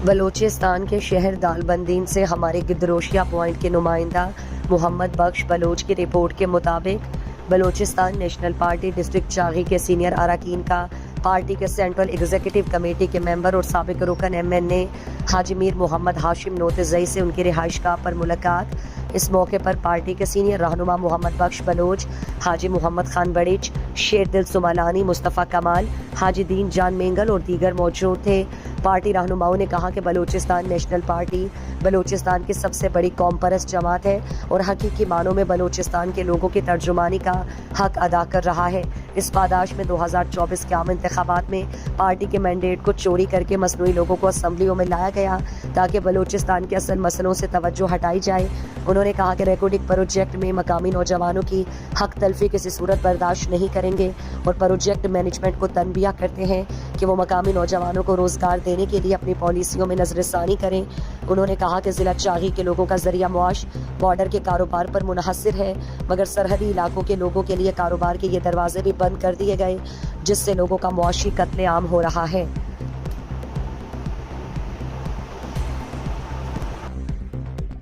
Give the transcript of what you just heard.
بلوچستان کے شہر دالبندین سے ہمارے گدروشیا پوائنٹ کے نمائندہ محمد بخش بلوچ کی رپورٹ کے مطابق Balochistan national party district Chagai کے سینئر اراکین کا پارٹی کے سینٹرل ایگزیکٹو کمیٹی کے ممبر اور سابق رکن MNA حاجی میر محمد ہاشم نوتزئی سے ان کی رہائش گاہ پر ملاقات۔ اس موقع پر پارٹی کے سینئر رہنما محمد بخش بلوچ، حاجی محمد خان بڑیچ، شیر دل سمالانی، مصطفیٰ کمال، حاجی دین جان مینگل اور دیگر موجود تھے۔ پارٹی رہنماؤں نے کہا کہ بلوچستان نیشنل پارٹی بلوچستان کی سب سے بڑی قوم پرست جماعت ہے اور حقیقی معنوں میں بلوچستان کے لوگوں کی ترجمانی کا حق ادا کر رہا ہے۔ اس پاداش میں 2024 کے عام انتخابات میں پارٹی کے مینڈیٹ کو چوری کر کے مصنوعی لوگوں کو اسمبلیوں میں لایا گیا تاکہ بلوچستان کے اصل مسئلوں سے توجہ ہٹائی جائے۔ انہوں نے کہا کہ ریکارڈنگ پروجیکٹ میں مقامی نوجوانوں کی حق تلفی کسی صورت برداشت نہیں کریں گے اور پروجیکٹ مینجمنٹ کو تنبیہ کرتے ہیں کہ وہ مقامی نوجوانوں کو روزگار دینے کے لیے اپنی پالیسیوں میں نظر ثانی کریں۔ انہوں نے کہا کہ ضلع چاغی کے لوگوں کا ذریعہ معاش بارڈر کے کاروبار پر منحصر ہے، مگر سرحدی علاقوں کے لوگوں کے لیے کاروبار کے یہ دروازے بھی بند کر دیے گئے، جس سے لوگوں کا معاشی قتل عام ہو رہا ہے۔